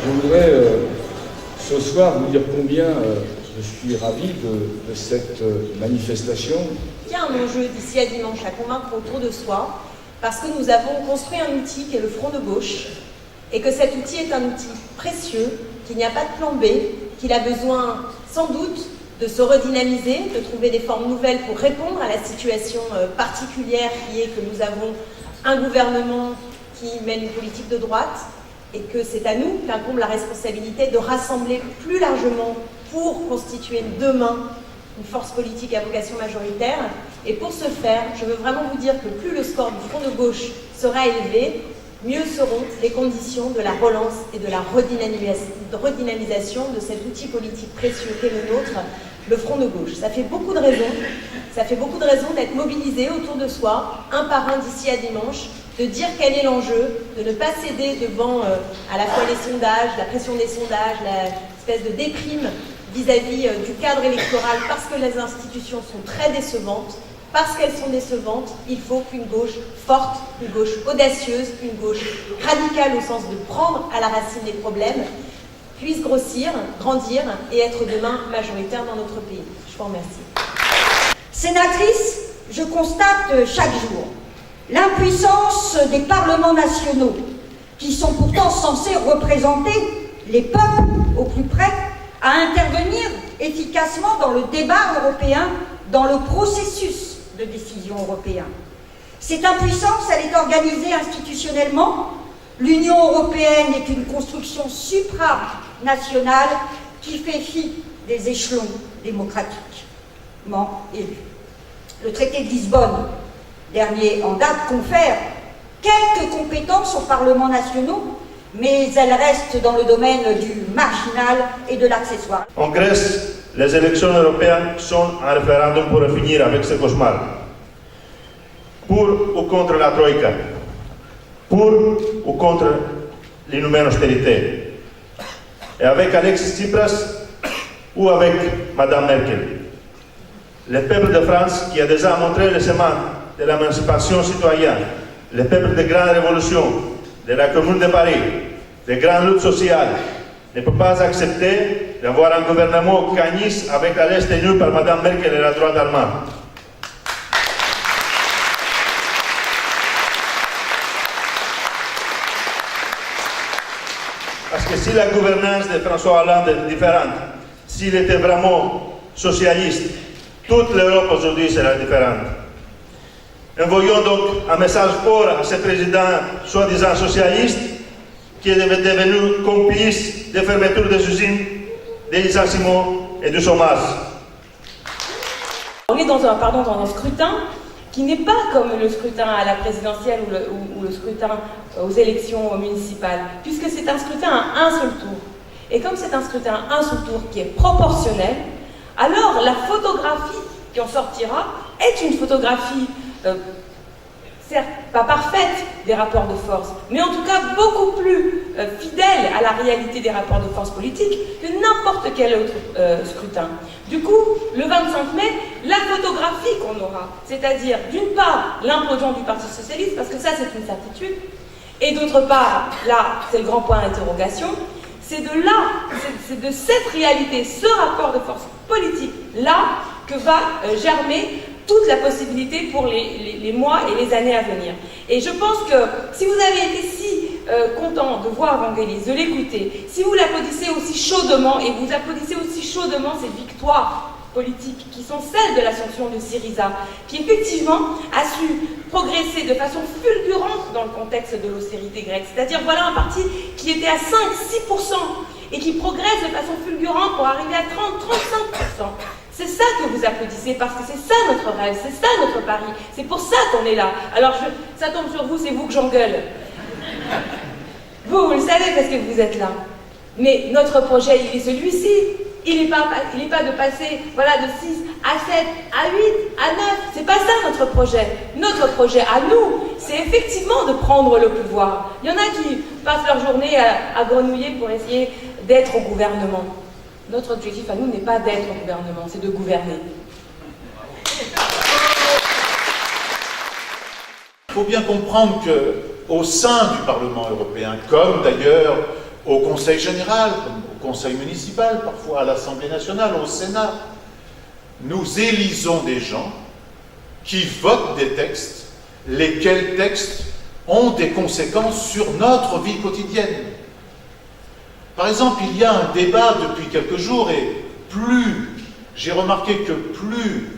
Je voudrais ce soir vous dire combien je suis ravi de cette manifestation. Il y a un enjeu d'ici à dimanche à convaincre autour de soi, parce que nous avons construit un outil qui est le Front de gauche, et que cet outil est un outil précieux, qu'il n'y a pas de plan B, qu'il a besoin sans doute de se redynamiser, de trouver des formes nouvelles pour répondre à la situation particulière qui est que nous avons un gouvernement qui mène une politique de droite, et que c'est à nous qu'incombe la responsabilité de rassembler plus largement pour constituer demain une force politique à vocation majoritaire. Et pour ce faire, je veux vraiment vous dire que plus le score du Front de gauche sera élevé, mieux seront les conditions de la relance et de la redynamisation de cet outil politique précieux qu'est le nôtre, le Front de gauche. Ça fait beaucoup de raisons d'être mobilisés autour de soi, un par un d'ici à dimanche, de dire quel est l'enjeu, de ne pas céder devant à la fois les sondages, la pression des sondages, l'espèce de déprime vis-à-vis du cadre électoral, parce que les institutions sont très décevantes. Parce qu'elles sont décevantes, il faut qu'une gauche forte, une gauche audacieuse, une gauche radicale au sens de prendre à la racine les problèmes, puisse grossir, grandir et être demain majoritaire dans notre pays. Je vous remercie. Sénatrice, je constate chaque jour l'impuissance des parlements nationaux, qui sont pourtant censés représenter les peuples au plus près, à intervenir efficacement dans le débat européen, dans le processus de décision européen. Cette impuissance, elle est organisée institutionnellement. L'Union européenne est une construction supranationale qui fait fi des échelons démocratiquement élus. Le traité de Lisbonne, dernier en date, confère quelques compétences aux parlements nationaux, mais elles restent dans le domaine du marginal et de l'accessoire. En Grèce, les élections européennes sont un référendum pour finir avec ce cauchemar. Pour ou contre la Troïka? Pour ou contre l'inhumaine austérité? Et avec Alexis Tsipras ou avec Madame Merkel? Le peuple de France, qui a déjà montré le chemin de l'émancipation citoyenne, le peuple des grandes révolutions, de la Commune de Paris, des grandes luttes sociales, ne peut pas accepter d'avoir un gouvernement cagniste avec la liste tenue par Mme Merkel et la droite allemande. Parce que si la gouvernance de François Hollande est différente, s'il était vraiment socialiste, toute l'Europe aujourd'hui sera différente. Envoyons donc un message fort à ce président soi-disant socialiste qui est devenu complice des fermetures des usines, des licenciements et du chômage. On est dans un scrutin qui n'est pas comme le scrutin à la présidentielle ou le scrutin aux élections municipales, puisque c'est un scrutin à un seul tour. Et comme c'est un scrutin à un seul tour qui est proportionnel, alors la photographie qui en sortira est une photographie certes pas parfaite des rapports de force, mais en tout cas beaucoup plus fidèle à la réalité des rapports de force politiques que n'importe quel autre scrutin. Du coup, le 25 mai, la photographie qu'on aura, c'est-à-dire d'une part l'implosion du Parti Socialiste, parce que ça c'est une certitude, et d'autre part, là c'est le grand point d'interrogation, c'est de cette réalité, ce rapport de force politique là que va germer toute la possibilité pour les mois et les années à venir. Et je pense que si vous avez été si content de voir Vangelis, de l'écouter, si vous l'applaudissez aussi chaudement, et vous applaudissez aussi chaudement ces victoires politiques qui sont celles de l'ascension de Syriza, qui effectivement a su progresser de façon fulgurante dans le contexte de l'austérité grecque. C'est-à-dire voilà un parti qui était à 5-6% et qui progresse de façon fulgurante pour arriver à 30-35%. C'est ça que vous applaudissez, parce que c'est ça notre rêve, c'est ça notre pari, c'est pour ça qu'on est là. Alors ça tombe sur vous, c'est vous que j'engueule. Vous le savez parce que vous êtes là. Mais notre projet, il est celui-ci. Il n'est pas de passer voilà, de 6 à 7, à 8, à 9. C'est pas ça notre projet. Notre projet à nous, c'est effectivement de prendre le pouvoir. Il y en a qui passent leur journée à grenouiller pour essayer d'être au gouvernement. Notre objectif à nous n'est pas d'être au gouvernement, c'est de gouverner. Il faut bien comprendre qu'au sein du Parlement européen, comme d'ailleurs au Conseil général, au Conseil municipal, parfois à l'Assemblée nationale, au Sénat, nous élisons des gens qui votent des textes, lesquels textes ont des conséquences sur notre vie quotidienne. Par exemple, il y a un débat depuis quelques jours, et plus, j'ai remarqué que plus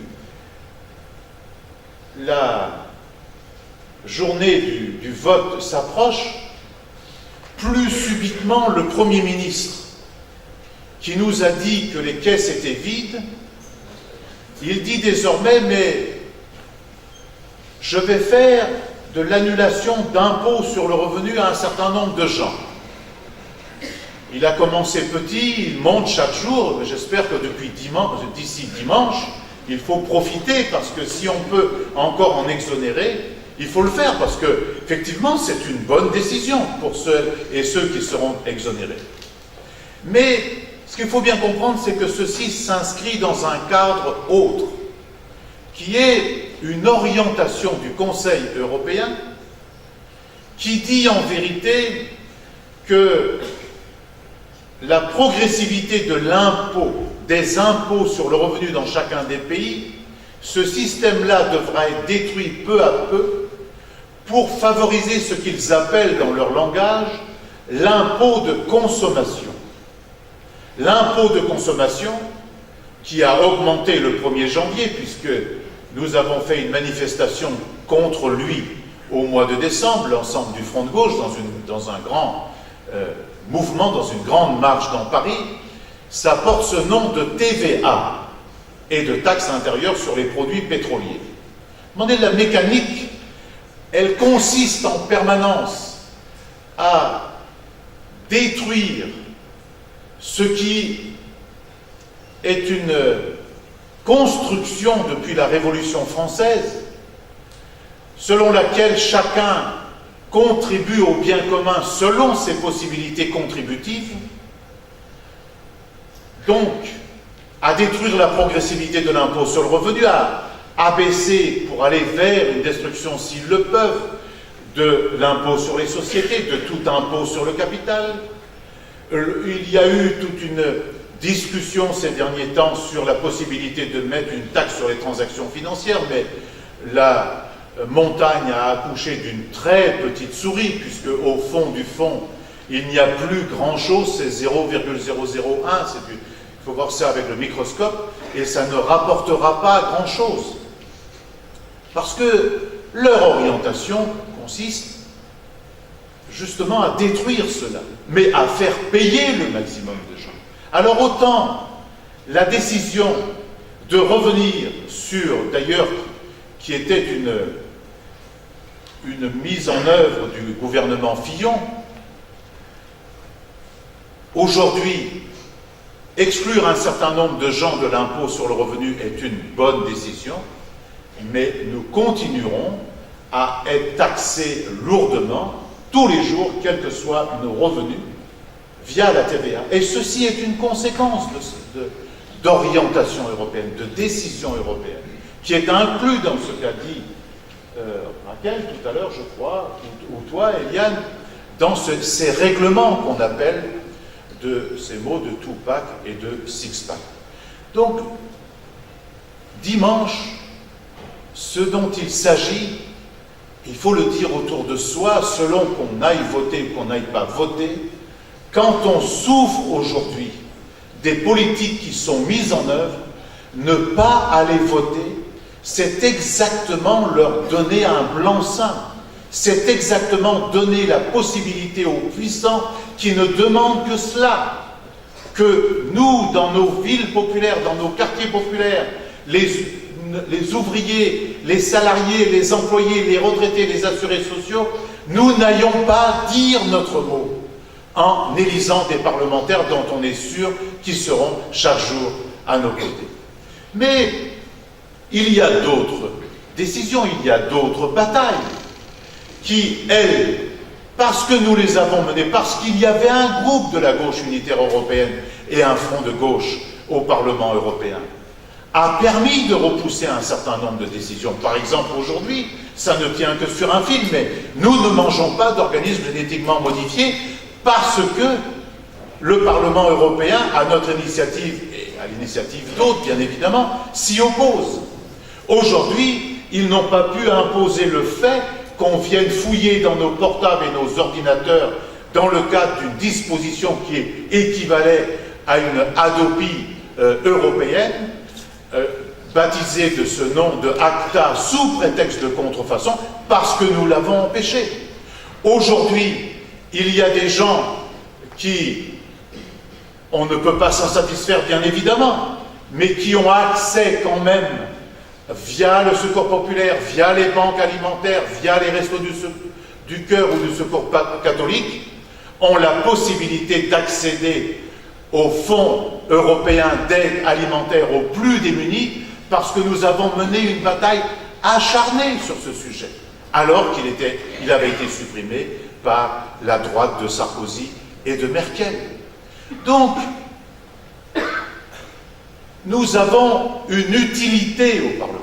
la journée du vote s'approche, plus subitement le Premier ministre, qui nous a dit que les caisses étaient vides, il dit désormais, mais je vais faire de l'annulation d'impôts sur le revenu à un certain nombre de gens. Il a commencé petit, il monte chaque jour. J'espère que d'ici dimanche, il faut profiter, parce que si on peut encore en exonérer, il faut le faire, parce que effectivement c'est une bonne décision pour ceux et ceux qui seront exonérés. Mais ce qu'il faut bien comprendre, c'est que ceci s'inscrit dans un cadre autre, qui est une orientation du Conseil européen, qui dit en vérité que la progressivité de l'impôt, des impôts sur le revenu dans chacun des pays, ce système-là devra être détruit peu à peu pour favoriser ce qu'ils appellent dans leur langage l'impôt de consommation. L'impôt de consommation qui a augmenté le 1er janvier, puisque nous avons fait une manifestation contre lui au mois de décembre, l'ensemble du Front de gauche, dans un grand mouvement, dans une grande marche dans Paris. Ça porte ce nom de TVA et de taxe intérieure sur les produits pétroliers. Demandez, la mécanique, elle consiste en permanence à détruire ce qui est une construction depuis la Révolution française, selon laquelle chacun contribue au bien commun selon ses possibilités contributives, donc à détruire la progressivité de l'impôt sur le revenu, à abaisser pour aller vers une destruction, s'ils le peuvent, de l'impôt sur les sociétés, de tout impôt sur le capital. Il y a eu toute une discussion ces derniers temps sur la possibilité de mettre une taxe sur les transactions financières, mais la montagne a accouché d'une très petite souris, puisque au fond du fond, il n'y a plus grand-chose, c'est 0,001, il faut voir ça avec le microscope, et ça ne rapportera pas grand-chose. Parce que leur orientation consiste justement à détruire cela, mais à faire payer le maximum de gens. Alors autant la décision de revenir sur, d'ailleurs, qui était une mise en œuvre du gouvernement Fillon, aujourd'hui, exclure un certain nombre de gens de l'impôt sur le revenu est une bonne décision, mais nous continuerons à être taxés lourdement tous les jours, quels que soient nos revenus, via la TVA. Et ceci est une conséquence d'orientation européenne, de décision européenne, qui est inclus dans ce qu'a dit Raquel tout à l'heure, je crois, ou toi, Eliane, dans ces règlements qu'on appelle de ces mots de two-pack et de six-pack. Donc, dimanche, ce dont il s'agit, il faut le dire autour de soi, selon qu'on aille voter ou qu'on n'aille pas voter, quand on souffre aujourd'hui des politiques qui sont mises en œuvre, ne pas aller voter, c'est exactement leur donner un blanc-seing. C'est exactement donner la possibilité aux puissants qui ne demandent que cela, que nous, dans nos villes populaires, dans nos quartiers populaires, les ouvriers, les salariés, les employés, les retraités, les assurés sociaux, nous n'ayons pas dire notre mot en élisant des parlementaires dont on est sûr qu'ils seront chaque jour à nos côtés. Mais il y a d'autres décisions, il y a d'autres batailles qui, elles, parce que nous les avons menées, parce qu'il y avait un groupe de la gauche unitaire européenne et un front de gauche au Parlement européen, a permis de repousser un certain nombre de décisions. Par exemple, aujourd'hui, ça ne tient que sur un fil, mais nous ne mangeons pas d'organismes génétiquement modifiés parce que le Parlement européen, à notre initiative et à l'initiative d'autres, bien évidemment, s'y oppose. Aujourd'hui, ils n'ont pas pu imposer le fait qu'on vienne fouiller dans nos portables et nos ordinateurs dans le cadre d'une disposition qui équivalait à une Hadopi européenne, baptisée de ce nom de ACTA sous prétexte de contrefaçon, parce que nous l'avons empêché. Aujourd'hui, il y a des gens qui, on ne peut pas s'en satisfaire bien évidemment, mais qui ont accès quand même, via le Secours populaire, via les banques alimentaires, via les restos du cœur ou du Secours catholique, ont la possibilité d'accéder aux fonds européens d'aide alimentaire aux plus démunis, parce que nous avons mené une bataille acharnée sur ce sujet, alors qu'il avait été supprimé par la droite de Sarkozy et de Merkel. Donc, nous avons une utilité au Parlement